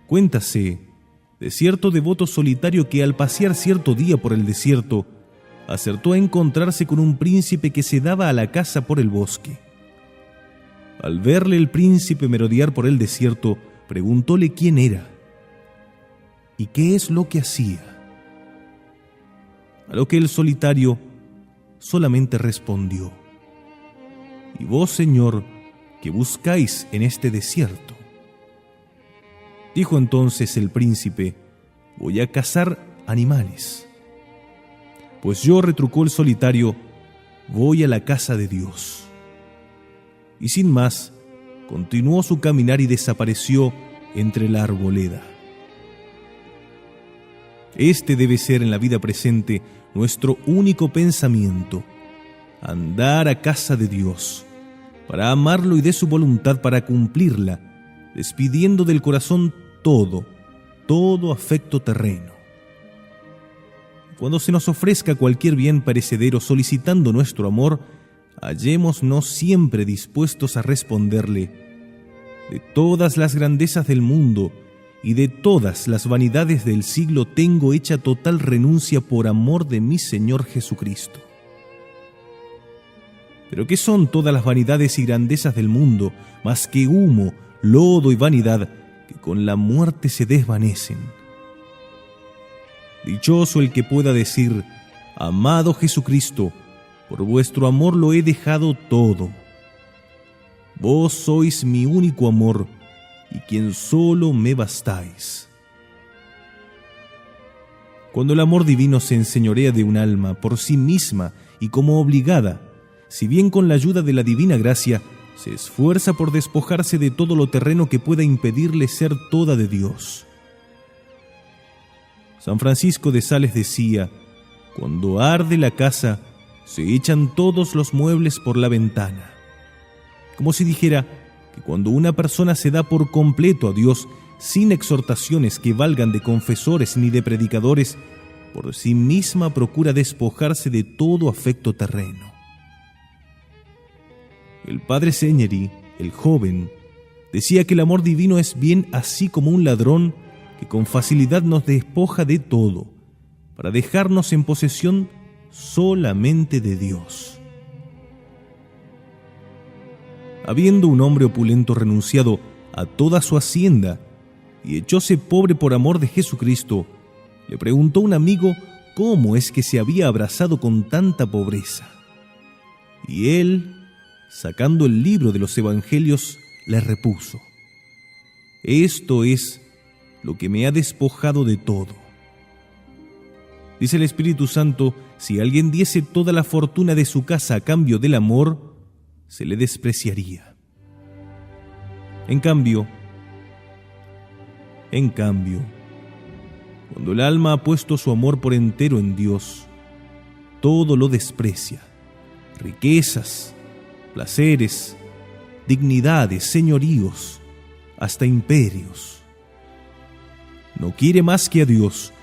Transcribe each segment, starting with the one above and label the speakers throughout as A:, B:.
A: Cuéntase de cierto devoto solitario que al pasear cierto día por el desierto, acertó a encontrarse con un príncipe que se daba a la caza por el bosque. Al verle el príncipe merodear por el desierto, preguntóle quién era y qué es lo que hacía. A lo que el solitario solamente respondió: «¿Y vos, señor, qué buscáis en este desierto?». Dijo entonces el príncipe: «Voy a cazar animales». «Pues yo», retrucó el solitario, «voy a la casa de Dios». Y sin más, continuó su caminar y desapareció entre la arboleda. Este debe ser en la vida presente nuestro único pensamiento: andar a casa de Dios, para amarlo y de su voluntad para cumplirla, despidiendo del corazón todo afecto terreno. Cuando se nos ofrezca cualquier bien perecedero solicitando nuestro amor, hallémonos siempre dispuestos a responderle: «De todas las grandezas del mundo y de todas las vanidades del siglo tengo hecha total renuncia por amor de mi Señor Jesucristo». Pero ¿qué son todas las vanidades y grandezas del mundo más que humo, lodo y vanidad que con la muerte se desvanecen? Dichoso el que pueda decir: «Amado Jesucristo, por vuestro amor lo he dejado todo. Vos sois mi único amor y quien solo me bastáis». Cuando el amor divino se enseñorea de un alma por sí misma y como obligada, si bien con la ayuda de la divina gracia, se esfuerza por despojarse de todo lo terreno que pueda impedirle ser toda de Dios. San Francisco de Sales decía: «Cuando arde la casa, se echan todos los muebles por la ventana», como si dijera que cuando una persona se da por completo a Dios, sin exhortaciones que valgan de confesores ni de predicadores, por sí misma procura despojarse de todo afecto terreno. El padre Señeri, el joven, decía que el amor divino es bien así como un ladrón que con facilidad nos despoja de todo, para dejarnos en posesión solamente de Dios. Habiendo un hombre opulento renunciado a toda su hacienda y echóse pobre por amor de Jesucristo, le preguntó un amigo cómo es que se había abrazado con tanta pobreza. Y él, sacando el libro de los Evangelios, le repuso: «Esto es lo que me ha despojado de todo». Dice el Espíritu Santo: si alguien diese toda la fortuna de su casa a cambio del amor, se le despreciaría. En cambio, cuando el alma ha puesto su amor por entero en Dios, todo lo desprecia: riquezas, placeres, dignidades, señoríos, hasta imperios. No quiere más que a Dios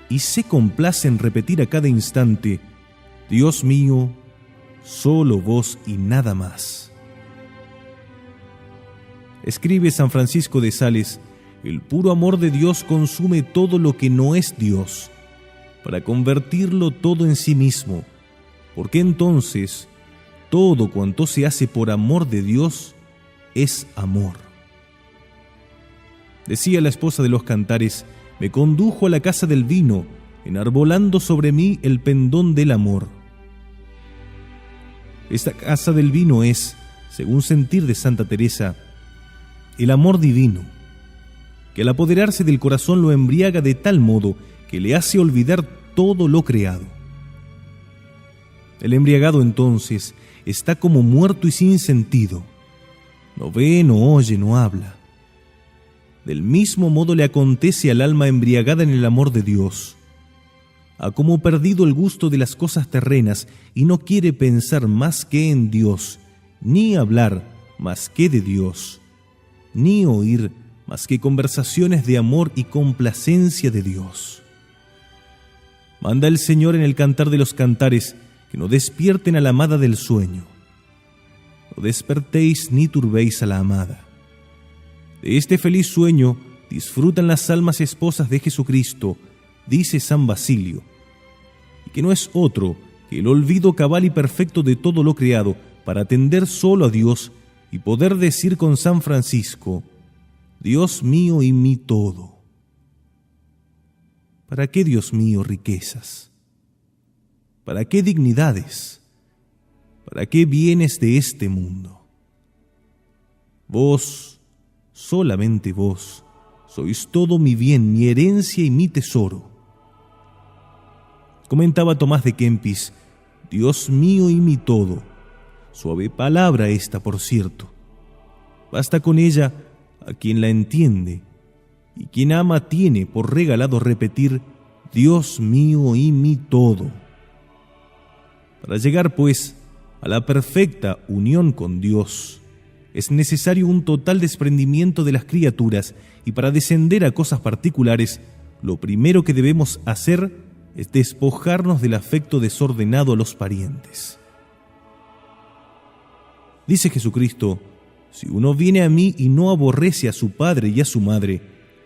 A: y se complace en repetir a cada instante: «Dios mío, solo vos y nada más». Escribe San Francisco de Sales: «El puro amor de Dios consume todo lo que no es Dios, para convertirlo todo en sí mismo, porque entonces todo cuanto se hace por amor de Dios es amor». Decía la esposa de los Cantares: «Me condujo a la casa del vino, enarbolando sobre mí el pendón del amor». Esta casa del vino es, según sentir de Santa Teresa, el amor divino, que al apoderarse del corazón lo embriaga de tal modo que le hace olvidar todo lo creado. El embriagado entonces está como muerto y sin sentido. No ve, no oye, no habla. Del mismo modo le acontece al alma embriagada en el amor de Dios. Ha como perdido el gusto de las cosas terrenas y no quiere pensar más que en Dios, ni hablar más que de Dios, ni oír más que conversaciones de amor y complacencia de Dios. Manda el Señor en el Cantar de los Cantares que no despierten a la amada del sueño. No despertéis ni turbéis a la amada. De este feliz sueño disfrutan las almas esposas de Jesucristo, dice San Basilio, y que no es otro que el olvido cabal y perfecto de todo lo creado para atender solo a Dios y poder decir con San Francisco: Dios mío y mi todo. ¿Para qué, Dios mío, riquezas? ¿Para qué dignidades? ¿Para qué bienes de este mundo? Vos, solamente vos, sois todo mi bien, mi herencia y mi tesoro. Comentaba Tomás de Kempis: Dios mío y mi todo. Suave palabra esta, por cierto. Basta con ella a quien la entiende, y quien ama tiene por regalado repetir: Dios mío y mi todo. Para llegar, pues, a la perfecta unión con Dios, es necesario un total desprendimiento de las criaturas, y para descender a cosas particulares, lo primero que debemos hacer es despojarnos del afecto desordenado a los parientes. Dice Jesucristo: si uno viene a mí y no aborrece a su padre y a su madre,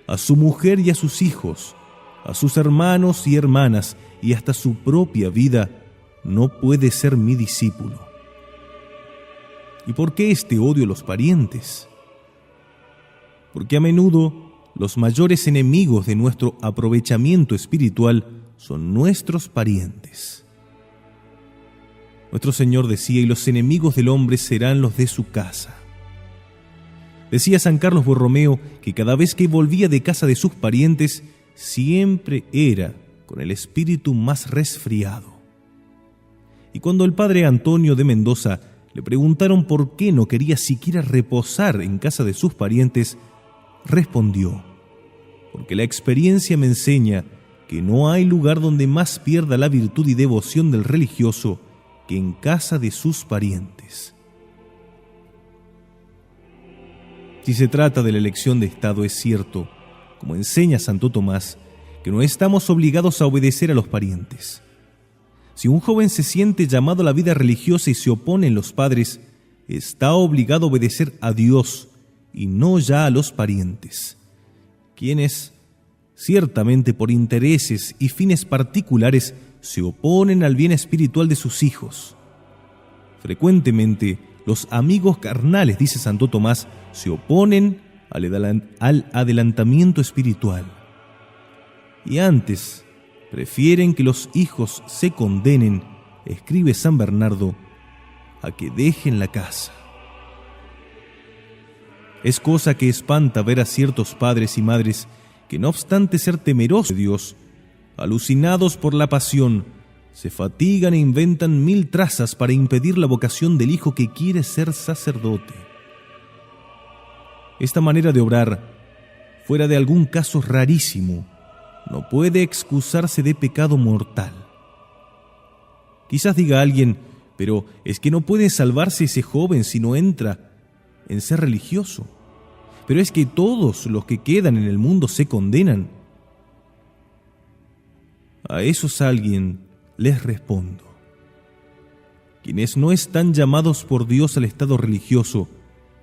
A: a su mujer y a sus hijos, a sus hermanos y hermanas y hasta su propia vida, no puede ser mi discípulo. ¿Y por qué este odio a los parientes? Porque a menudo los mayores enemigos de nuestro aprovechamiento espiritual son nuestros parientes. Nuestro Señor decía: y los enemigos del hombre serán los de su casa. Decía San Carlos Borromeo que cada vez que volvía de casa de sus parientes, siempre era con el espíritu más resfriado. Y cuando el padre Antonio de Mendoza le preguntaron por qué no quería siquiera reposar en casa de sus parientes, respondió: porque la experiencia me enseña que no hay lugar donde más pierda la virtud y devoción del religioso que en casa de sus parientes. Si se trata de la elección de Estado, es cierto, como enseña Santo Tomás, que no estamos obligados a obedecer a los parientes. Si un joven se siente llamado a la vida religiosa y se opone a los padres, está obligado a obedecer a Dios y no ya a los parientes, quienes, ciertamente por intereses y fines particulares, se oponen al bien espiritual de sus hijos. Frecuentemente, los amigos carnales, dice Santo Tomás, se oponen al adelantamiento espiritual. Y antes, prefieren que los hijos se condenen, escribe San Bernardo, a que dejen la casa. Es cosa que espanta ver a ciertos padres y madres que, no obstante ser temerosos de Dios, alucinados por la pasión, se fatigan e inventan 1000 trazas para impedir la vocación del hijo que quiere ser sacerdote. Esta manera de obrar, fuera de algún caso rarísimo, no puede excusarse de pecado mortal. Quizás diga alguien: pero es que no puede salvarse ese joven si no entra en ser religioso. Pero es que todos los que quedan en el mundo se condenan. A esos alguien les respondo: quienes no están llamados por Dios al estado religioso,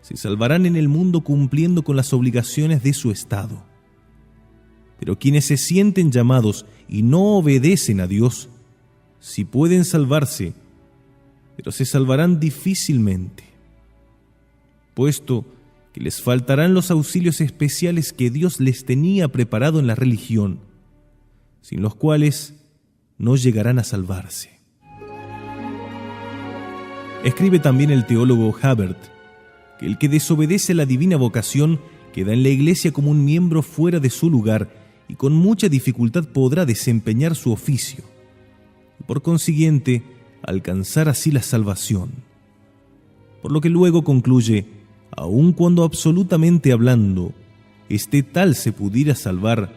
A: se salvarán en el mundo cumpliendo con las obligaciones de su estado. Pero quienes se sienten llamados y no obedecen a Dios, sí pueden salvarse, pero se salvarán difícilmente, puesto que les faltarán los auxilios especiales que Dios les tenía preparado en la religión, sin los cuales no llegarán a salvarse. Escribe también el teólogo Habert que el que desobedece la divina vocación queda en la Iglesia como un miembro fuera de su lugar y con mucha dificultad podrá desempeñar su oficio, y por consiguiente alcanzar así la salvación. Por lo que luego concluye: aun cuando absolutamente hablando, este tal se pudiera salvar,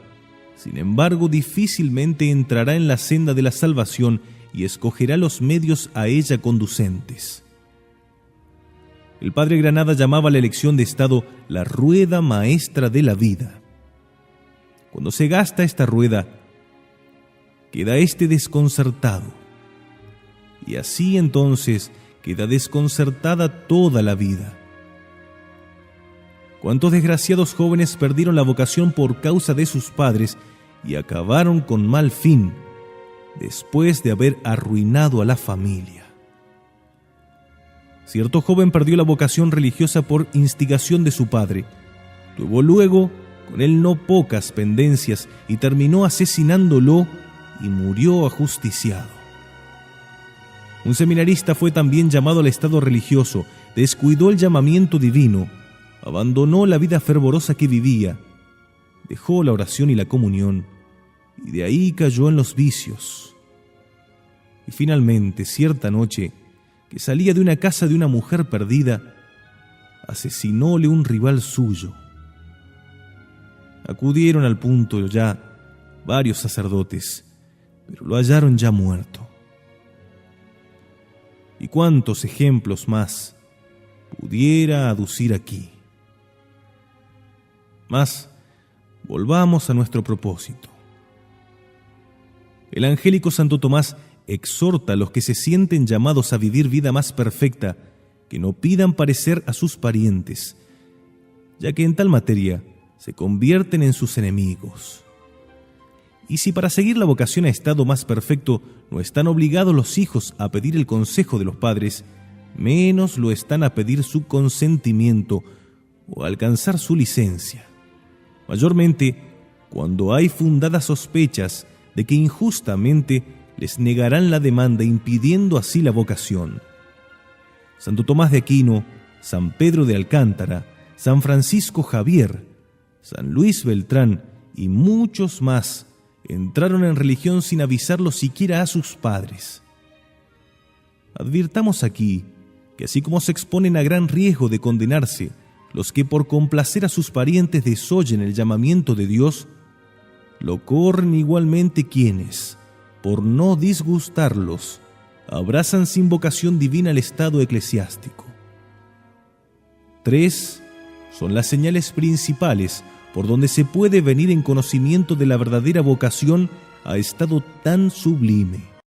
A: sin embargo difícilmente entrará en la senda de la salvación y escogerá los medios a ella conducentes. El padre Granada llamaba la elección de Estado la rueda maestra de la vida. Cuando se gasta esta rueda, queda éste desconcertado, y así entonces queda desconcertada toda la vida. ¿Cuántos desgraciados jóvenes perdieron la vocación por causa de sus padres y acabaron con mal fin, después de haber arruinado a la familia? Cierto joven perdió la vocación religiosa por instigación de su padre. Tuvo luego con él no pocas pendencias y terminó asesinándolo y murió ajusticiado. Un seminarista fue también llamado al estado religioso, descuidó el llamamiento divino, abandonó la vida fervorosa que vivía, dejó la oración y la comunión, y de ahí cayó en los vicios. Y finalmente, cierta noche, que salía de una casa de una mujer perdida, asesinóle un rival suyo. Acudieron al punto ya varios sacerdotes, pero lo hallaron ya muerto. ¿Y cuántos ejemplos más pudiera aducir aquí? Mas, volvamos a nuestro propósito. El angélico Santo Tomás exhorta a los que se sienten llamados a vivir vida más perfecta que no pidan parecer a sus parientes, ya que en tal materia se convierten en sus enemigos. Y si para seguir la vocación a estado más perfecto no están obligados los hijos a pedir el consejo de los padres, menos lo están a pedir su consentimiento o a alcanzar su licencia, mayormente cuando hay fundadas sospechas de que injustamente les negarán la demanda, impidiendo así la vocación. Santo Tomás de Aquino, San Pedro de Alcántara, San Francisco Javier, San Luis Beltrán y muchos más entraron en religión sin avisarlo siquiera a sus padres. Advirtamos aquí que así como se exponen a gran riesgo de condenarse los que por complacer a sus parientes desoyen el llamamiento de Dios, lo corren igualmente quienes, por no disgustarlos, abrazan sin vocación divina el estado eclesiástico. 3 son las señales principales por donde se puede venir en conocimiento de la verdadera vocación a estado tan sublime.